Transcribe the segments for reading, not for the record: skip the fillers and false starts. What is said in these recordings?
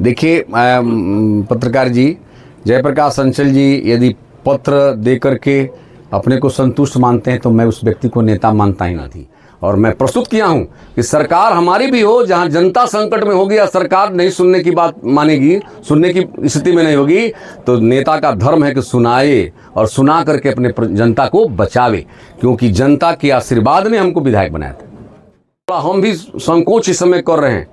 देखिए पत्रकार जी, जयप्रकाश अंचल जी यदि पत्र दे करके अपने को संतुष्ट मानते हैं तो मैं उस व्यक्ति को नेता मानता ही ना थी। और मैं प्रस्तुत किया हूं कि सरकार हमारी भी हो, जहां जनता संकट में होगी या सरकार नहीं सुनने की बात मानेगी, सुनने की स्थिति में नहीं होगी, तो नेता का धर्म है कि सुनाए और सुना करके अपने जनता को बचावे, क्योंकि जनता के आशीर्वाद ने हमको विधायक बनाया था। हम भी संकोच इस समय कर रहे हैं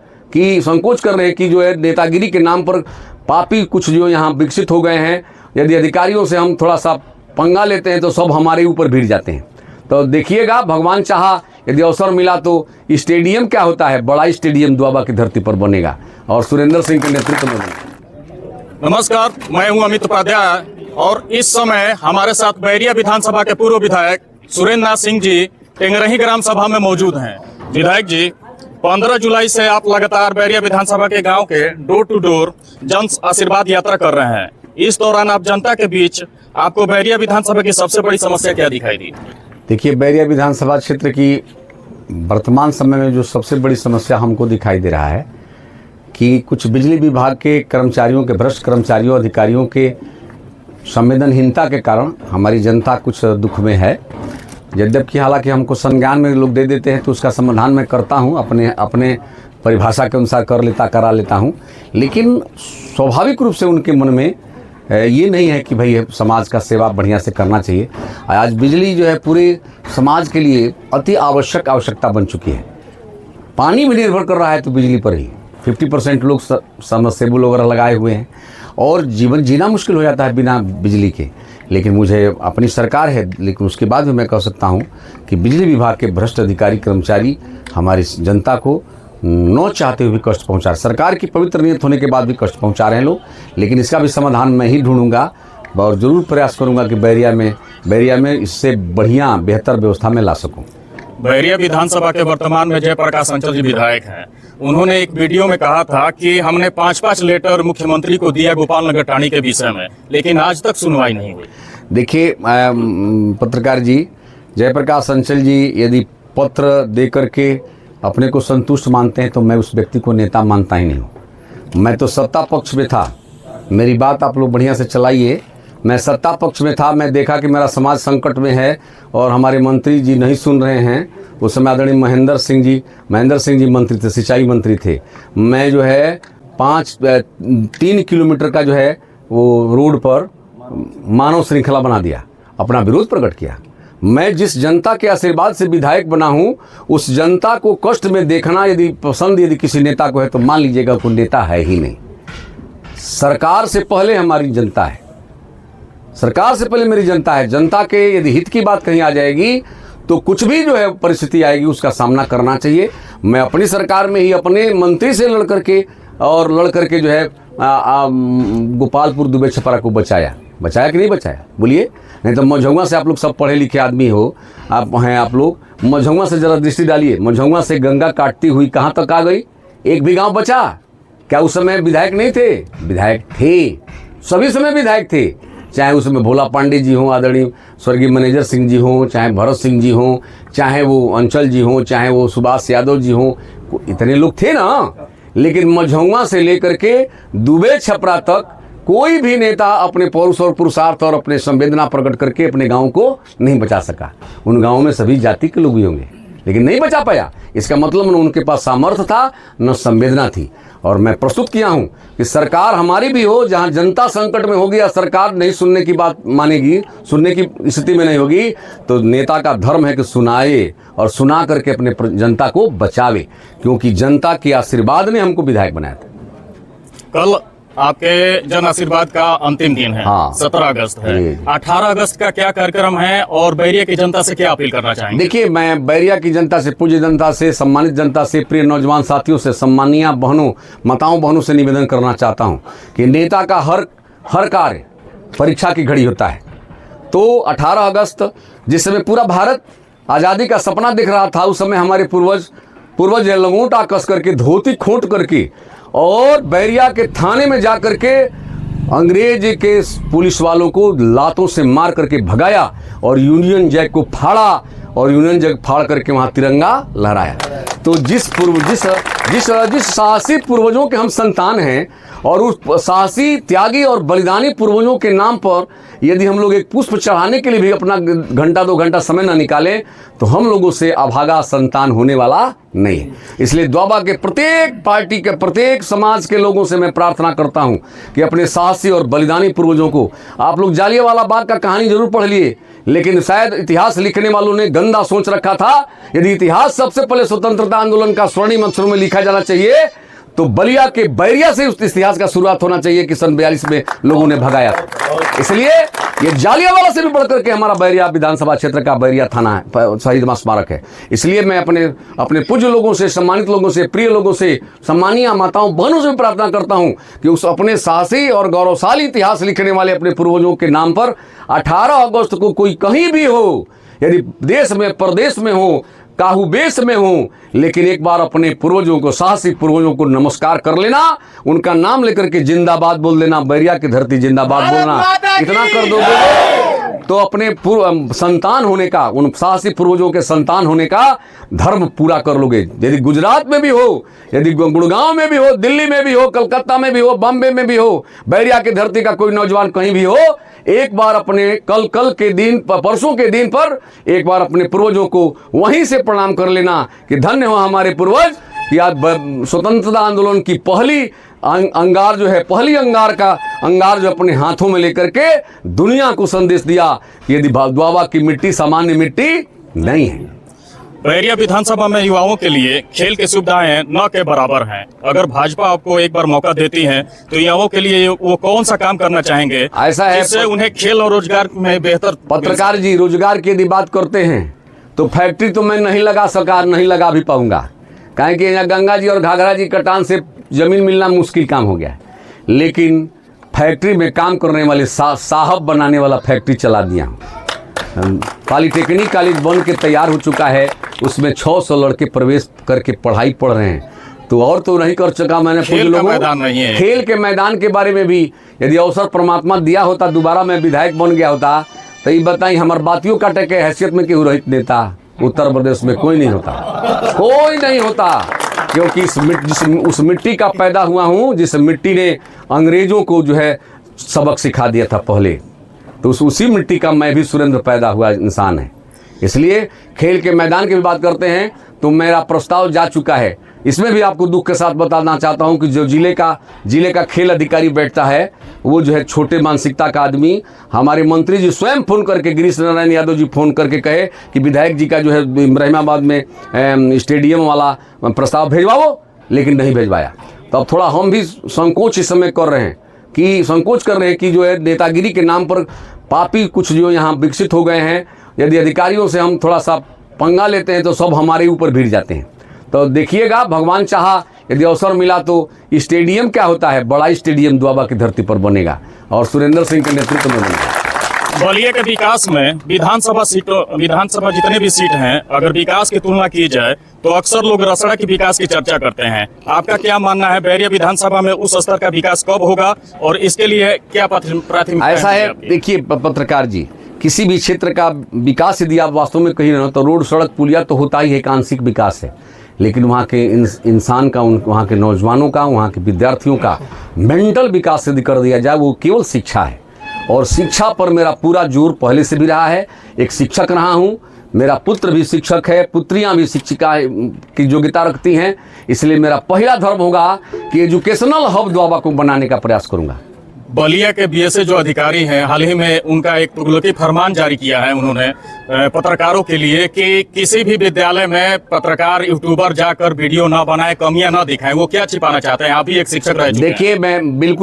कि जो है नेतागिरी के नाम पर पापी कुछ जो यहाँ विकसित हो गए हैं, यदि अधिकारियों से हम थोड़ा सा पंगा लेते हैं तो सब हमारे ऊपर भिड़ जाते हैं। तो देखिएगा, भगवान चाहा यदि अवसर मिला तो स्टेडियम क्या होता है, बड़ा स्टेडियम दुआबा की धरती पर बनेगा और सुरेंद्र सिंह के नेतृत्व में बनेगा। नमस्कार, मैं हूं अमित उपाध्याय और इस समय हमारे साथ बैरिया विधानसभा के पूर्व विधायक सुरेंद्र नाथ सिंह जी टेंगरही ग्राम सभा में मौजूद हैं। विधायक जी, 15 जुलाई से आप लगातार बैरिया विधानसभा के गांव के door to door Jan Ashirwad यात्रा कर रहे हैं। इस दौरान आप जनता के बीच आपको बैरिया विधानसभा की सबसे बड़ी समस्या क्या दिखाई दी? देखिए, बैरिया विधानसभा क्षेत्र की वर्तमान समय में जो सबसे बड़ी समस्या हमको दिखाई दे रहा है कि कुछ बिजली विभाग के कर्मचारियों के, भ्रष्ट कर्मचारियों, अधिकारियों के संवेदनहीनता के कारण हमारी जनता कुछ दुख में है। यद्यपि हालांकि हमको संज्ञान में लोग दे देते हैं तो उसका समाधान मैं करता हूं, अपने परिभाषा के अनुसार करा लेता हूं, लेकिन स्वाभाविक रूप से उनके मन में ये नहीं है कि भाई समाज का सेवा बढ़िया से करना चाहिए। आज बिजली जो है पूरे समाज के लिए अति आवश्यकता बन चुकी है। पानी भी निर्भर कर रहा है तो बिजली पर ही 50% लोग सबमर्सिबल वगैरह लगाए हुए हैं और जीवन जीना मुश्किल हो जाता है बिना बिजली के। लेकिन मुझे अपनी सरकार है, लेकिन उसके बाद भी मैं कह सकता हूँ कि बिजली विभाग के भ्रष्ट अधिकारी कर्मचारी हमारी जनता को न चाहते हुए भी कष्ट पहुंचा रहे। सरकार की पवित्र नियत होने के बाद भी कष्ट पहुंचा रहे हैं लोग, लेकिन इसका भी समाधान मैं ही ढूंढूंगा और ज़रूर प्रयास करूंगा कि बैरिया में इससे बढ़िया बेहतर व्यवस्था में ला सकूं। बैरिया विधानसभा के वर्तमान में जयप्रकाश अंचल जी विधायक हैं। उन्होंने एक वीडियो में कहा था कि हमने 5-5 लेटर मुख्यमंत्री को दिया गोपाल नगर टाणी के विषय में, लेकिन आज तक सुनवाई नहीं हुई। देखिए पत्रकार जी, जयप्रकाश अंचल जी यदि पत्र दे करके अपने को संतुष्ट मानते हैं तो मैं उस व्यक्ति को नेता मानता ही नहीं हूँ। मैं तो सत्ता पक्ष में था, मेरी बात आप लोग बढ़िया से चलाइए। मैं सत्ता पक्ष में था, मैं देखा कि मेरा समाज संकट में है और हमारे मंत्री जी नहीं सुन रहे हैं। उस समय आदरणीय महेंद्र सिंह जी मंत्री थे, सिंचाई मंत्री थे। मैं जो है 3 किलोमीटर का जो है वो रोड पर मानव श्रृंखला बना दिया, अपना विरोध प्रकट किया। मैं जिस जनता के आशीर्वाद से विधायक बना हूं, उस जनता को कष्ट में देखना यदि किसी नेता को है तो मान लीजिएगा कोई नेता है ही नहीं। सरकार से पहले हमारी जनता है, सरकार से पहले मेरी जनता है। जनता के यदि हित की बात कहीं आ जाएगी तो कुछ भी जो है परिस्थिति आएगी उसका सामना करना चाहिए। मैं अपनी सरकार में ही अपने मंत्री से लड़ करके जो है गोपालपुर दुबे छपरा को बचाया कि नहीं बचाया, बोलिए? नहीं तो मझौवा से आप लोग सब पढ़े लिखे आदमी हो, आप लोग मझौवा से जरा दृष्टि डालिए। मझौवा से गंगा काटती हुई कहाँ तक आ गई? एक भी गांव बचा क्या? उस समय विधायक नहीं थे? विधायक थे, सभी समय विधायक थे। चाहे उसमें भोला पांडे जी हों, आदरणीय स्वर्गीय मैनेजर सिंह जी हों, चाहे भरत सिंह जी हों, चाहे वो अंचल जी हों, चाहे वो सुभाष यादव जी हों, इतने लोग थे ना। लेकिन मझौवा से लेकर के दुबे छपरा तक कोई भी नेता अपने पौरुष और पुरुषार्थ और अपने संवेदना प्रकट करके अपने गांव को नहीं बचा सका। उन गांवों में सभी जाति के लोग भी होंगे, लेकिन नहीं बचा पाया। इसका मतलब न उनके पास सामर्थ्य था, न संवेदना थी। और मैं प्रस्तुत किया हूं कि सरकार हमारी भी हो, जहां जनता संकट में होगी या सरकार नहीं सुनने की बात मानेगी, सुनने की स्थिति में नहीं होगी, तो नेता का धर्म है कि सुनाए और सुना करके अपने जनता को बचावे, क्योंकि जनता के आशीर्वाद ने हमको विधायक बनाया था। कल आपके जन आशीर्वाद का अंतिम दिन है। हाँ, 17 अगस्त है। 18 अगस्त का क्या कार्यक्रम है और बैरिया की जनता से क्या अपील करना चाहेंगे? देखिए, मैं बैरिया की जनता से, पूज्य जनता से, सम्मानित जनता से, प्रिय नौजवान साथियों से, सम्मानीय बहनों, माताओं बहनों से निवेदन करना चाहता हूं कि नेता का हर कार्य परीक्षा की घड़ी होता है। तो 18 अगस्त जिस समय पूरा भारत आज़ादी का सपना देख रहा था, उस समय हमारे पूर्वज लंगोटा कस करके, धोती खोंट करके और बैरिया के थाने में जा करके अंग्रेज के पुलिस वालों को लातों से मार करके भगाया और यूनियन जैक को फाड़ा और यूनियन जैक फाड़ करके वहां तिरंगा लहराया। तो जिस जिस साहसी पूर्वजों के हम संतान हैं और उस साहसी त्यागी और बलिदानी पूर्वजों के नाम पर यदि हम लोग एक पुष्प चढ़ाने के लिए भी अपना घंटा 2 घंटा समय न निकालें तो हम लोगों से अभागा संतान होने वाला नहीं है। इसलिए द्वाबा के प्रत्येक पार्टी के प्रत्येक समाज के लोगों से मैं प्रार्थना करता हूं कि अपने साहसी और बलिदानी पूर्वजों को, आप लोग जालियांवाला बाग का कहानी जरूर पढ़ लिए, लेकिन शायद इतिहास लिखने वालों ने गंदा सोच रखा था। यदि इतिहास सबसे पहले स्वतंत्रता आंदोलन का स्वर्णिम अक्षरों में लिखा जाना चाहिए तो बलिया के बैरिया से उस इतिहास का शुरुआत होना चाहिए कि सन 42 में लोगों ने भगाया। इसलिए ये जालियांवाला से भी बढ़कर के हमारा बैरिया विधानसभा क्षेत्र का बैरिया थाना है, शहीद स्मारक है। इसलिए मैं अपने पूज्य लोगों से, सम्मानित लोगों से, प्रिय लोगों से, सम्मानीय माताओं बहनों से भी प्रार्थना करता हूं कि उस अपने साहसी और गौरवशाली इतिहास लिखने वाले अपने पूर्वजों के नाम पर 18 अगस्त को कोई कहीं भी हो, यदि देश में प्रदेश में हो, काहू बेस में हो, लेकिन एक बार अपने पूर्वजों को, साहसी पूर्वजों को नमस्कार कर लेना, उनका नाम लेकर के जिंदाबाद बोल देना, बैरिया की धरती जिंदाबाद बोलना, इतना कर दोगे तो अपने संतान होने का, उन साहसी पूर्वजों के संतान होने का धर्म पूरा कर लोगे। यदि गुजरात में भी हो, यदि गुड़गांव में भी हो, दिल्ली में भी हो, कलकत्ता में भी हो, बॉम्बे में भी हो, बैरिया की धरती का कोई नौजवान कहीं भी हो, एक बार अपने कल के दिन, परसों के दिन पर एक बार अपने पूर्वजों को वहीं से प्रणाम कर लेना कि धन्य हो हमारे पूर्वज कि आज स्वतंत्रता आंदोलन की पहली अंगार जो है, पहली अंगार जो अपने हाथों में लेकर के दुनिया को संदेश दिया कि यदि द्वाबा की मिट्टी सामान्य मिट्टी नहीं है। बैरिया विधानसभा में युवाओं के लिए खेल की सुविधाएं न के बराबर हैं। अगर भाजपा आपको एक बार मौका देती है तो युवाओं के लिए वो कौन सा काम करना चाहेंगे ऐसा है जिससे उन्हें खेल और रोजगार में बेहतर? पत्रकार जी, रोजगार की यदि बात करते हैं तो फैक्ट्री तो मैं नहीं लगा भी पाऊंगा, काहे कि यहाँ गंगा जी और घाघरा जी कटान से जमीन मिलना मुश्किल काम हो गया है। लेकिन फैक्ट्री में काम करने वाले साहब बनाने वाला फैक्ट्री चला दिया। पॉलिटेक्निक कॉलेज बन के तैयार हो चुका है, उसमें 600 लड़के प्रवेश करके पढ़ाई पढ़ रहे हैं। तो और तो नहीं कर चुका मैंने। खेल का मैदान नहीं है। खेल के मैदान के बारे में भी यदि अवसर परमात्मा दिया होता, दोबारा मैं विधायक बन गया होता तो ये बताई हमारे बातियों काटे के हैसियत में क्यों रहित नेता उत्तर प्रदेश में कोई नहीं होता, कोई नहीं होता, क्योंकि उस मिट्टी का पैदा हुआ हूँ जिस मिट्टी ने अंग्रेजों को जो है सबक सिखा दिया था पहले, तो उसी मिट्टी का मैं भी सुरेंद्र पैदा हुआ इंसान है। इसलिए खेल के मैदान की भी बात करते हैं तो मेरा प्रस्ताव जा चुका है। इसमें भी आपको दुख के साथ बताना चाहता हूं कि जो जिले का खेल अधिकारी बैठता है वो जो है छोटे मानसिकता का आदमी, हमारे मंत्री जी स्वयं फोन करके, गिरीश नारायण यादव जी फोन करके कहे कि विधायक जी का जो है इब्राहिमाबाद में स्टेडियम वाला प्रस्ताव भेजवाओ, लेकिन नहीं भेजवाया। तो अब थोड़ा हम भी संकोच इस समय कर रहे हैं कि जो है नेतागिरी के नाम पर पापी कुछ जो यहाँ विकसित हो गए हैं, यदि अधिकारियों से हम थोड़ा सा पंगा लेते हैं तो सब हमारे ऊपर भिड़ जाते हैं। तो देखिएगा, भगवान चाहा यदि अवसर मिला तो स्टेडियम क्या होता है, बड़ा स्टेडियम द्वाबा की धरती पर बनेगा और सुरेंद्र सिंह के नेतृत्व में बनेगा। बलिया के विकास में विधानसभा जितने भी सीट हैं, अगर विकास की तुलना की जाए तो अक्सर लोग रसड़ा की विकास की चर्चा करते हैं। आपका क्या मानना है, बैरिया विधानसभा में उस स्तर का विकास कब होगा और इसके लिए क्या प्राथमिकता? ऐसा है, देखिए पत्रकार जी, किसी भी क्षेत्र का विकास यदि आप वास्तव में कही ना तो रोड, सड़क, पुलिया तो होता ही है, एक आंशिक विकास है, लेकिन वहाँ के इंसान का, वहाँ के नौजवानों का, वहाँ के विद्यार्थियों का मेंटल विकास यदि कर दिया जाए वो केवल शिक्षा है। और शिक्षा पर मेरा पूरा जोर पहले से भी रहा है। एक शिक्षक रहा हूँ, मेरा पुत्र भी शिक्षक है, पुत्रियाँ भी शिक्षिका की योग्यता रखती हैं। इसलिए मेरा पहला धर्म होगा कि एजुकेशनल हब द्वाबा को बनाने का प्रयास करूँगा। बलिया के बीएसए जो अधिकारी हैं, हाल ही में उनका एक तुगलकी फरमान जारी किया है उन्होंने पत्रकारों के लिए कि किसी भी विद्यालय में पत्रकार यूट्यूबर जाकर वीडियो ना बनाए, कमियां ना दिखाएं। वो क्या छिपाना चाहते हैं? आप भी एक शिक्षक रह चुके हैं। देखिए,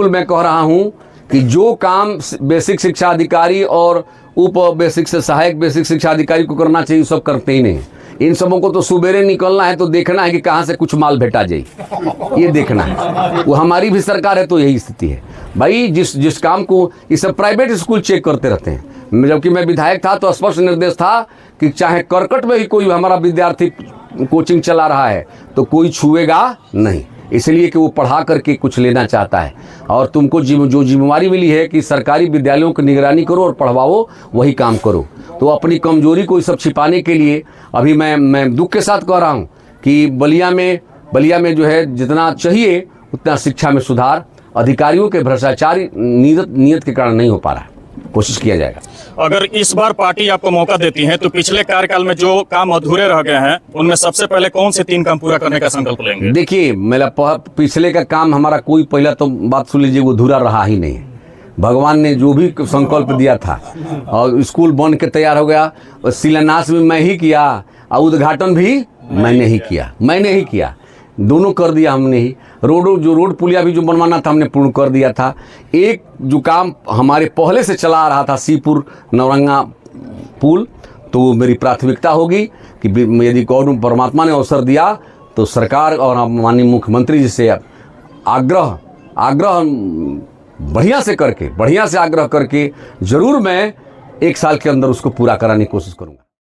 मैं कह रहा हूं कि जो काम बेसिक शिक्षा अधिकारी और उप बेसिक से सहायक बेसिक शिक्षा अधिकारी को करना चाहिए, सब करते ही नहीं। इन सबों को तो सुबेरे निकलना है तो देखना है कि कहाँ से कुछ माल भेटा जाए, ये देखना है। वो हमारी भी सरकार है तो यही स्थिति है भाई। जिस काम को इस प्राइवेट स्कूल चेक करते रहते हैं। जबकि मैं विधायक था तो स्पष्ट निर्देश था कि चाहे करकट में ही कोई हमारा विद्यार्थी कोचिंग चला रहा है तो कोई छुएगा नहीं, इसलिए कि वो पढ़ा करके कुछ लेना चाहता है। और तुमको जो जिम्मेवारी मिली है कि सरकारी विद्यालयों की निगरानी करो और पढ़वाओ, वही काम करो। तो अपनी कमजोरी को सब छिपाने के लिए अभी मैं दुख के साथ कह रहा हूँ कि बलिया में बलिया में जो है जितना चाहिए उतना शिक्षा में सुधार, अधिकारियों के भ्रष्टाचारी नीयत के कारण नहीं हो पा रहा है, कोशिश किया जाएगा। अगर इस बार पार्टी आपको मौका देती है तो पिछले कार्यकाल में जो काम अधूरे रह गए हैं उनमें सबसे पहले कौन से 3 काम पूरा करने का संकल्प लेंगे? देखिए, मेरा पिछले का काम हमारा कोई, पहला तो बात सुन लीजिए, वो अधूरा रहा ही नहीं है। भगवान ने जो भी संकल्प दिया था और स्कूल बन के तैयार हो गया, और शिलान्यास भी मैं ही किया और उद्घाटन भी मैंने ही किया, दोनों कर दिया हमने ही। रोड पुलिया भी जो बनवाना था हमने पूर्ण कर दिया था। एक जो काम हमारे पहले से चला आ रहा था सीपुर नौरंगा पुल, तो मेरी प्राथमिकता होगी कि यदि कौन परमात्मा ने अवसर दिया तो सरकार और माननीय मुख्यमंत्री जी से आग्रह बढ़िया से आग्रह करके जरूर मैं 1 साल के अंदर उसको पूरा कराने की कोशिश करूँगा।